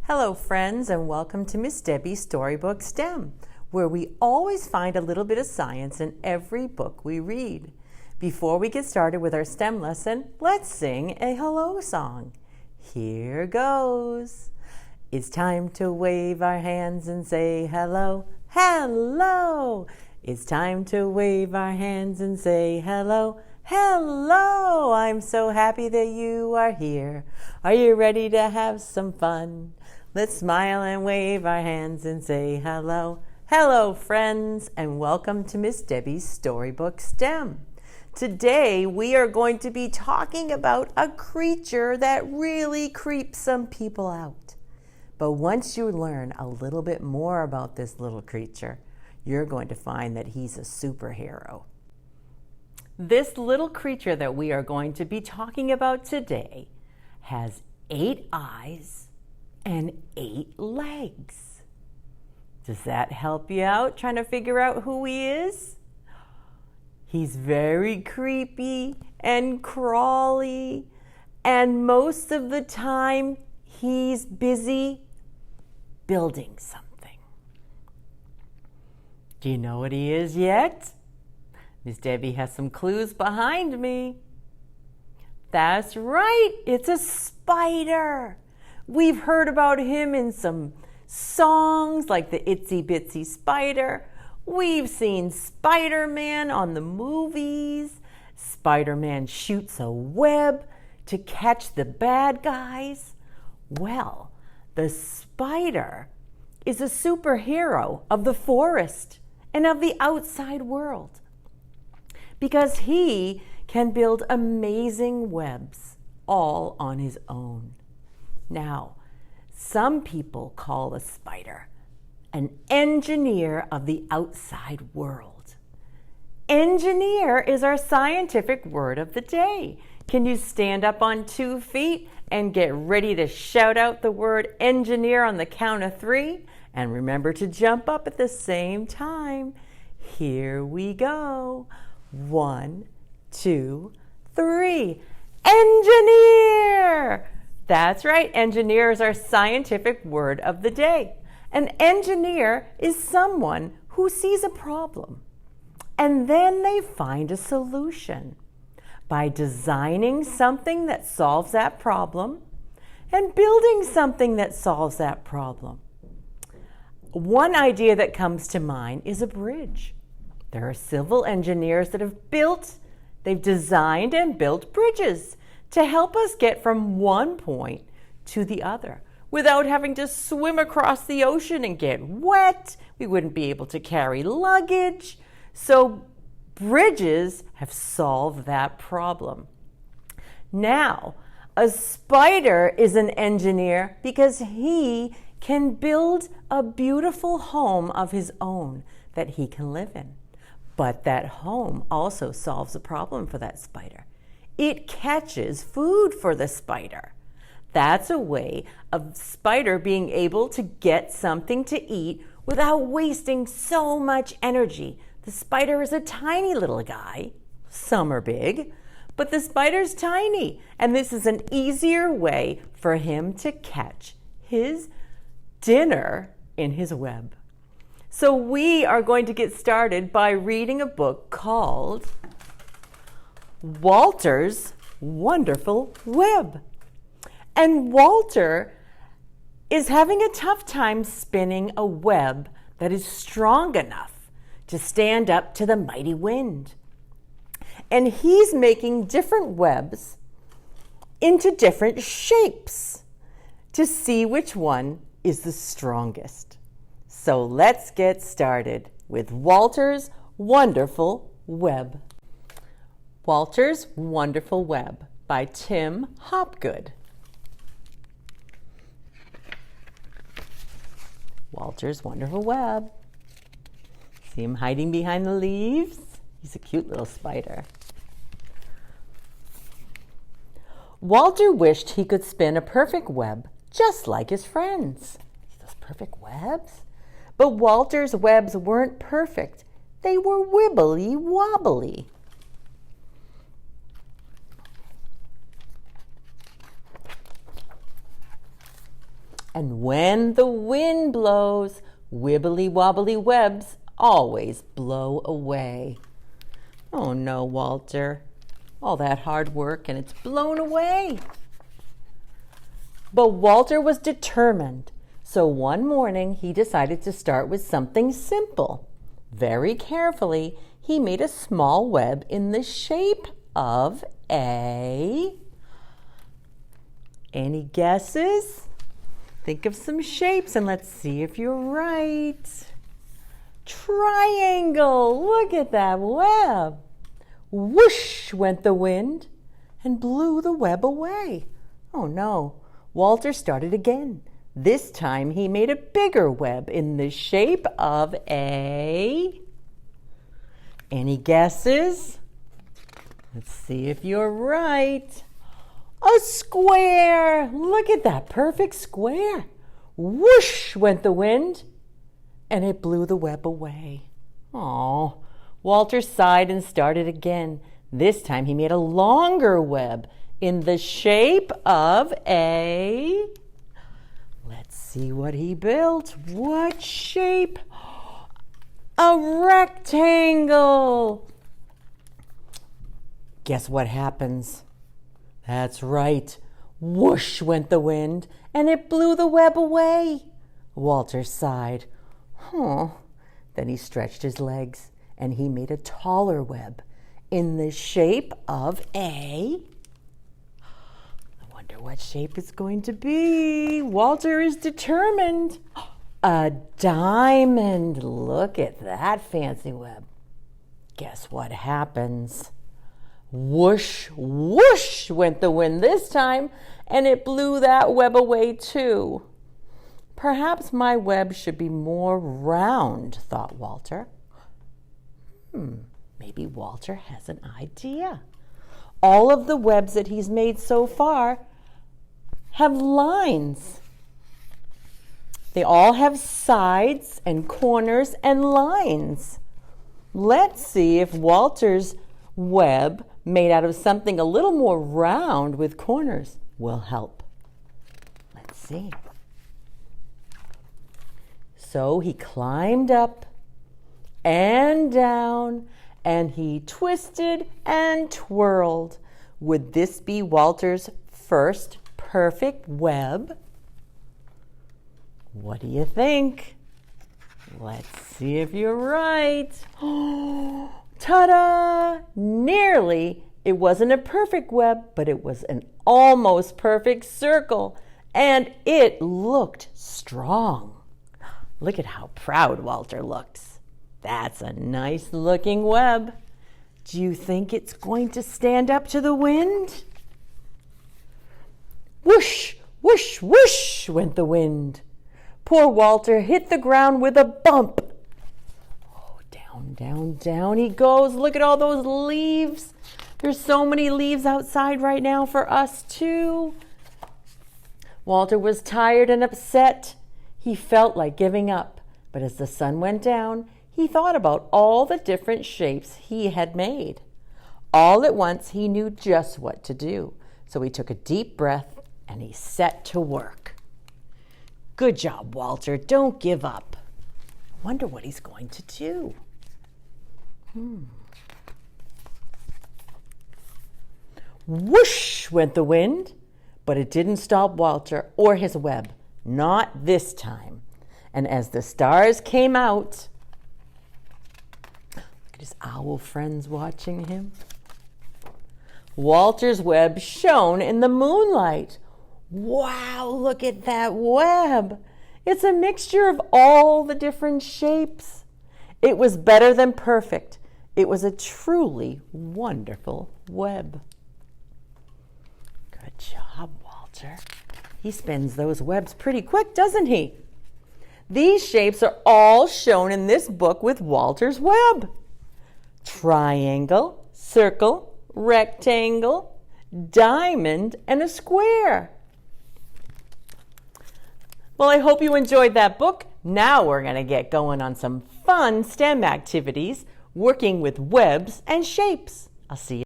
Hello friends, and welcome to Miss Debbie's Storybook STEM, where we always find a little bit of science in every book we read. Before we get started with our STEM lesson, let's sing a hello song. Here goes. It's time to wave our hands and say hello, hello. It's time to wave our hands and say hello, hello. I'm so happy that you are here. Are you ready to have some fun? Let's smile and wave our hands and say hello. Hello, friends, and welcome to Miss Debbie's Storybook STEM. Today, we are going to be talking about a creature that really creeps some people out. But once you learn a little bit more about this little creature, you're going to find that he's a superhero. This little creature that we are going to be talking about today has 8 eyes and 8 legs. Does that help you out trying to figure out who he is? He's very creepy and crawly, and most of the time he's busy building something. Do you know what he is yet? Miss Debbie has some clues behind me. That's right, it's a spider. We've heard about him in some songs like the Itsy Bitsy Spider. We've seen Spider-Man on the movies. Spider-Man shoots a web to catch the bad guys. Well, the spider is a superhero of the forest and of the outside world because he can build amazing webs all on his own. Now, some people call a spider an engineer of the outside world. Engineer is our scientific word of the day. Can you stand up on 2 feet and get ready to shout out the word engineer on the count of 3? And remember to jump up at the same time. Here we go. 1, 2, 3. Engineer! That's right, engineer is our scientific word of the day. An engineer is someone who sees a problem and then they find a solution by designing something that solves that problem and building something that solves that problem. One idea that comes to mind is a bridge. There are civil engineers that they've designed and built bridges to help us get from one point to the other without having to swim across the ocean and get wet. We wouldn't be able to carry luggage. So bridges have solved that problem. Now, a spider is an engineer because he can build a beautiful home of his own that he can live in. But that home also solves a problem for that spider. It catches food for the spider. That's a way of spider being able to get something to eat without wasting so much energy. The spider is a tiny little guy. Some are big, but the spider's tiny. And this is an easier way for him to catch his dinner in his web. So we are going to get started by reading a book called Walter's Wonderful Web. And Walter is having a tough time spinning a web that is strong enough to stand up to the mighty wind. And he's making different webs into different shapes to see which one is the strongest. So let's get started with Walter's Wonderful Web. Walter's Wonderful Web by Tim Hopgood. Walter's Wonderful Web. See him hiding behind the leaves? He's a cute little spider. Walter wished he could spin a perfect web just like his friends. See those perfect webs? But Walter's webs weren't perfect. They were wibbly wobbly. And when the wind blows, wibbly wobbly webs always blow away. Oh no, Walter. All that hard work and it's blown away. But Walter was determined. So one morning he decided to start with something simple. Very carefully, he made a small web in the shape of a... Any guesses? Think of some shapes and let's see if you're right. Triangle! Look at that web! Whoosh went the wind and blew the web away. Oh no, Walter started again. This time he made a bigger web in the shape of a... Any guesses? Let's see if you're right. A square! Look at that perfect square. Whoosh went the wind and it blew the web away. Oh, Walter sighed and started again. This time he made a longer web in the shape of a... Let's see what he built. What shape? A rectangle. Guess what happens? That's right. Whoosh went the wind and it blew the web away. Walter sighed. Then he stretched his legs and he made a taller web in the shape of a... I wonder what shape it's going to be. Walter is determined. A diamond. Look at that fancy web. Guess what happens? Whoosh, whoosh went the wind this time, and it blew that web away too. Perhaps my web should be more round, thought Walter. Maybe Walter has an idea. All of the webs that he's made so far have lines. They all have sides and corners and lines. Let's see if Walter's web, made out of something a little more round with corners, will help. Let's see. So he climbed up and down, and he twisted and twirled. Would this be Walter's first perfect web? What do you think? Let's see if you're right. Ta-da! Nearly. It wasn't a perfect web, but it was an almost perfect circle, and it looked strong. Look at how proud Walter looks. That's a nice looking web. Do you think it's going to stand up to the wind? Whoosh, whoosh, whoosh went the wind. Poor Walter hit the ground with a bump. Oh, down, down, down he goes. Look at all those leaves. There's so many leaves outside right now for us too. Walter was tired and upset. He felt like giving up, but as the sun went down, he thought about all the different shapes he had made. All at once, he knew just what to do. So he took a deep breath and he set to work. Good job, Walter. Don't give up. I wonder what he's going to do. Whoosh went the wind, but it didn't stop Walter or his web. Not this time. And as the stars came out, look at his owl friends watching him. Walter's web shone in the moonlight. Wow, look at that web. It's a mixture of all the different shapes. It was better than perfect. It was a truly wonderful web. Good job, Walter. He spins those webs pretty quick, doesn't he? These shapes are all shown in this book with Walter's web. Triangle, circle, rectangle, diamond, and a square. Well, I hope you enjoyed that book. Now we're going to get going on some fun STEM activities working with webs and shapes. I'll see you.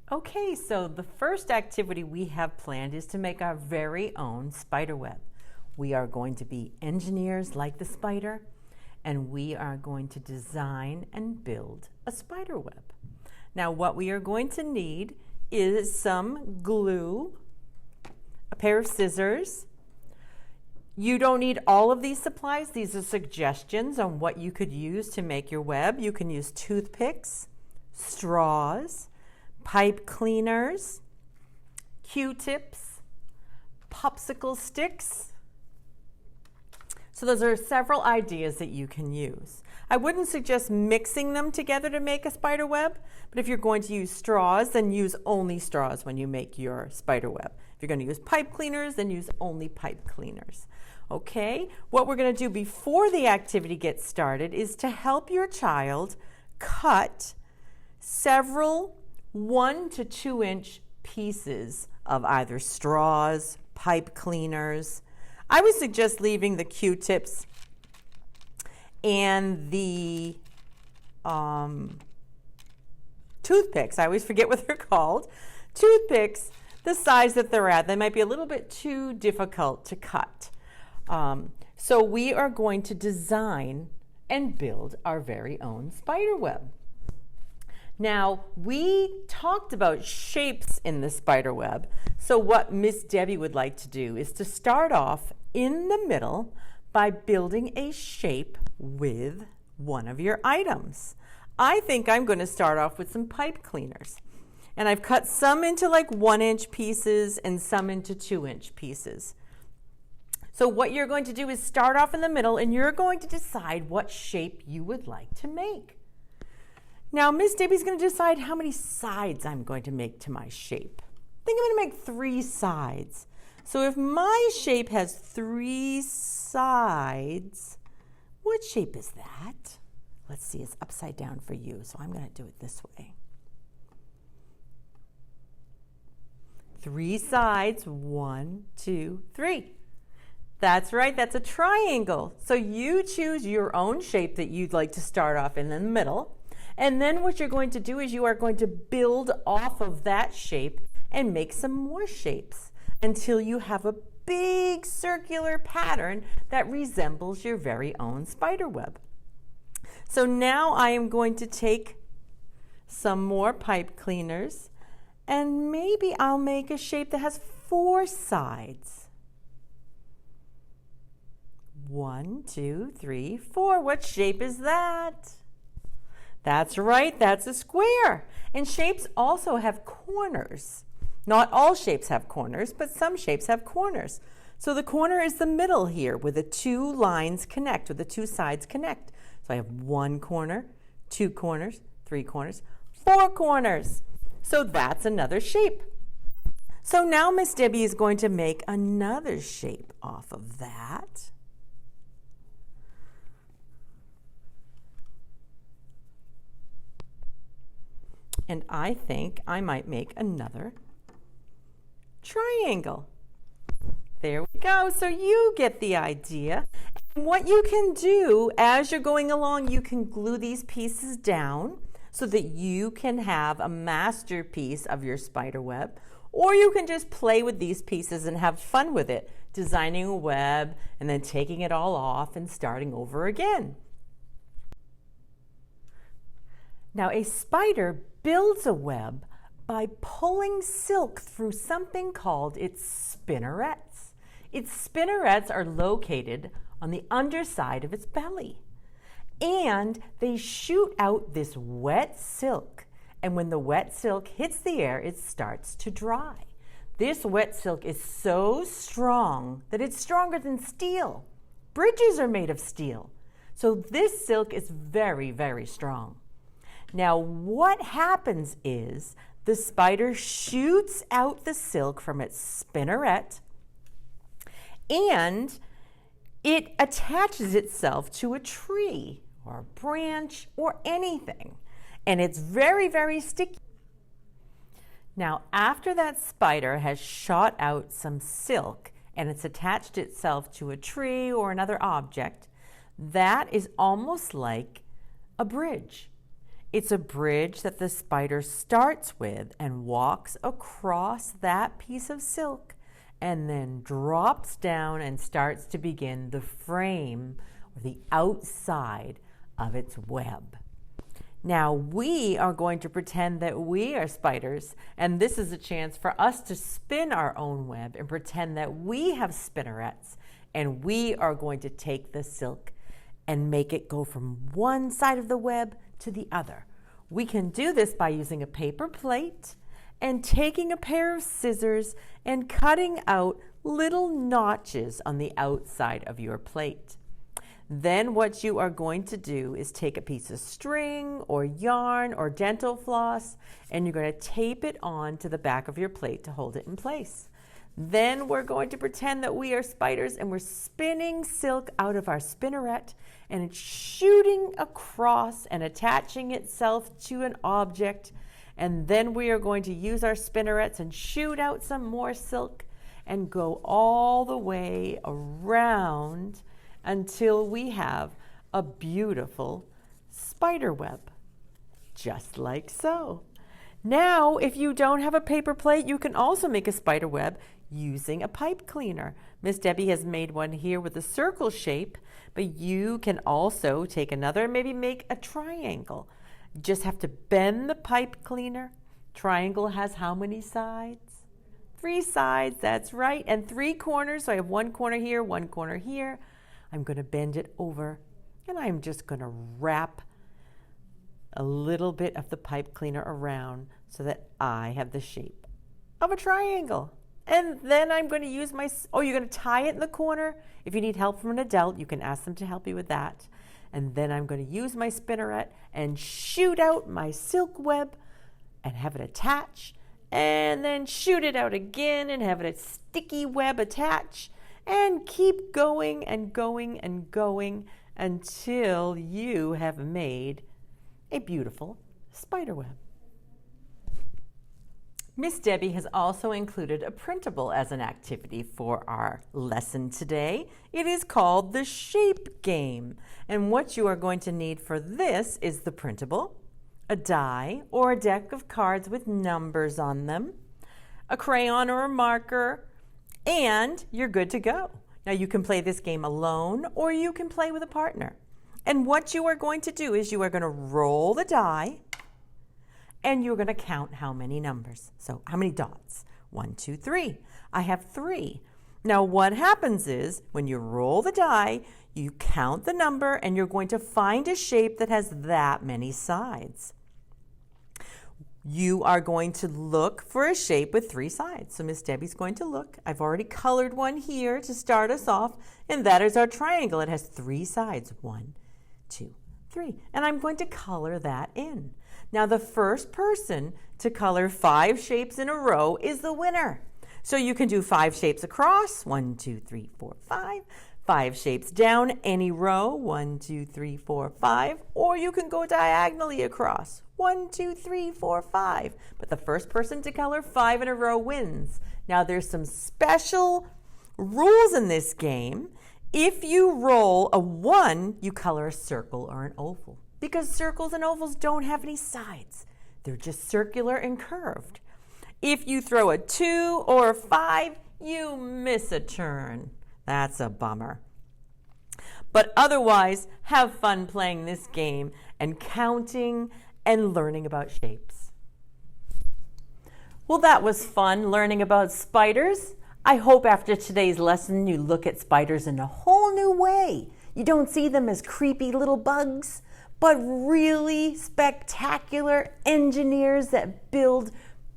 Okay, so the first activity we have planned is to make our very own spider web. We are going to be engineers like the spider, and we are going to design and build a spider web. Now, what we are going to need is some glue, a pair of scissors. You don't need all of these supplies. These are suggestions on what you could use to make your web. You can use toothpicks, straws, pipe cleaners, Q-tips, popsicle sticks. So those are several ideas that you can use. I wouldn't suggest mixing them together to make a spider web, but if you're going to use straws, then use only straws when you make your spider web. If you're going to use pipe cleaners, then use only pipe cleaners. Okay, what we're going to do before the activity gets started is to help your child cut several 1 to 2 inch pieces of either straws, pipe cleaners. I would suggest leaving the Q-tips and the toothpicks. I always forget what they're called. Toothpicks, the size that they're at, they might be a little bit too difficult to cut. So we are going to design and build our very own spider web. Now, we talked about shapes in the spider web. So what Miss Debbie would like to do is to start off in the middle by building a shape with one of your items. I think I'm going to start off with some pipe cleaners. And I've cut some into like 1 inch pieces and some into 2 inch pieces. So what you're going to do is start off in the middle, and you're going to decide what shape you would like to make. Now, Miss Debbie's going to decide how many sides I'm going to make to my shape. I think I'm going to make 3 sides. So if my shape has 3 sides, what shape is that? Let's see, it's upside down for you, so I'm going to do it this way. 3 sides, 1, 2, 3. That's right, that's a triangle. So you choose your own shape that you'd like to start off in the middle. And then what you're going to do is you are going to build off of that shape and make some more shapes until you have a big circular pattern that resembles your very own spider web. So now I am going to take some more pipe cleaners, and maybe I'll make a shape that has 4 sides. 1, 2, 3, 4. What shape is that? That's right, that's a square. And shapes also have corners. Not all shapes have corners, but some shapes have corners. So the corner is the middle here where the 2 lines connect, where the 2 sides connect. So I have 1 corner, 2 corners, 3 corners, 4 corners. So that's another shape. So now Miss Debbie is going to make another shape off of that. And I think I might make another triangle. There we go. So you get the idea. And what you can do as you're going along, you can glue these pieces down so that you can have a masterpiece of your spider web. Or you can just play with these pieces and have fun with it, designing a web and then taking it all off and starting over again. Now, a spider builds a web by pulling silk through something called its spinnerets. Its spinnerets are located on the underside of its belly, and they shoot out this wet silk. And when the wet silk hits the air, it starts to dry. This wet silk is so strong that it's stronger than steel. Bridges are made of steel. So this silk is very, very strong. Now, what happens is the spider shoots out the silk from its spinneret, and it attaches itself to a tree or a branch or anything, and it's very, very sticky. Now, after that spider has shot out some silk and it's attached itself to a tree or another object, that is almost like a bridge. It's a bridge that the spider starts with and walks across that piece of silk and then drops down and starts to begin the frame or the outside of its web. Now we are going to pretend that we are spiders, and this is a chance for us to spin our own web and pretend that we have spinnerets, and we are going to take the silk and make it go from one side of the web to the other. We can do this by using a paper plate and taking a pair of scissors and cutting out little notches on the outside of your plate. Then what you are going to do is take a piece of string or yarn or dental floss, and you're going to tape it on to the back of your plate to hold it in place. Then we're going to pretend that we are spiders and we're spinning silk out of our spinneret, and it's shooting across and attaching itself to an object. And then we are going to use our spinnerets and shoot out some more silk and go all the way around until we have a beautiful spider web, just like so. Now, if you don't have a paper plate, you can also make a spider web using a pipe cleaner. Miss Debbie has made one here with a circle shape, but you can also take another and maybe make a triangle. You just have to bend the pipe cleaner. Triangle has how many sides? 3 sides, that's right, and 3 corners. So I have 1 corner here, 1 corner here. I'm going to bend it over, and I'm just going to wrap a little bit of the pipe cleaner around so that I have the shape of a triangle. And then I'm going to use you're going to tie it in the corner. If you need help from an adult, you can ask them to help you with that. And then I'm going to use my spinneret and shoot out my silk web and have it attach, and then shoot it out again and have it a sticky web attach, and keep going and going and going until you have made a beautiful spider web. Miss Debbie has also included a printable as an activity for our lesson today. It is called the Shape Game. And what you are going to need for this is the printable, a die or a deck of cards with numbers on them, a crayon or a marker, and you're good to go. Now you can play this game alone or you can play with a partner. And what you are going to do is you are going to roll the die and you're going to count how many numbers. So how many dots? 1, 2, 3. I have 3. Now what happens is when you roll the die, you count the number and you're going to find a shape that has that many sides. You are going to look for a shape with 3 sides. So Miss Debbie's going to look. I've already colored one here to start us off, and that is our triangle. It has 3 sides. 1, 2, 3. And I'm going to color that in. Now the first person to color 5 shapes in a row is the winner. So you can do 5 shapes across. 1, 2, 3, 4, 5. 5 shapes down any row. 1, 2, 3, 4, 5. Or you can go diagonally across. 1, 2, 3, 4, 5. But the first person to color 5 in a row wins. Now there's some special rules in this game. If you roll a 1, you color a circle or an oval, because circles and ovals don't have any sides. They're just circular and curved. If you throw a 2 or a 5, you miss a turn. That's a bummer. But otherwise, have fun playing this game and counting and learning about shapes. Well, that was fun learning about spiders. I hope after today's lesson you look at spiders in a whole new way. You don't see them as creepy little bugs, but really spectacular engineers that build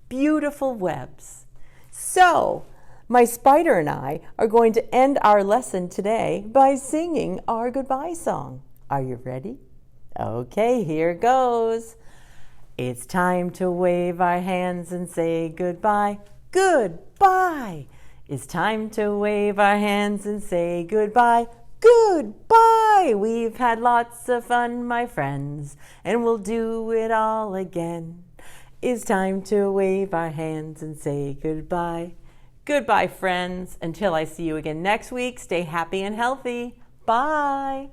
beautiful webs. So, my spider and I are going to end our lesson today by singing our goodbye song. Are you ready? Okay, here goes. It's time to wave our hands and say goodbye. Goodbye. It's time to wave our hands and say goodbye. Goodbye. We've had lots of fun, my friends, and we'll do it all again. It's time to wave our hands and say goodbye. Goodbye, friends. Until I see you again next week, stay happy and healthy. Bye.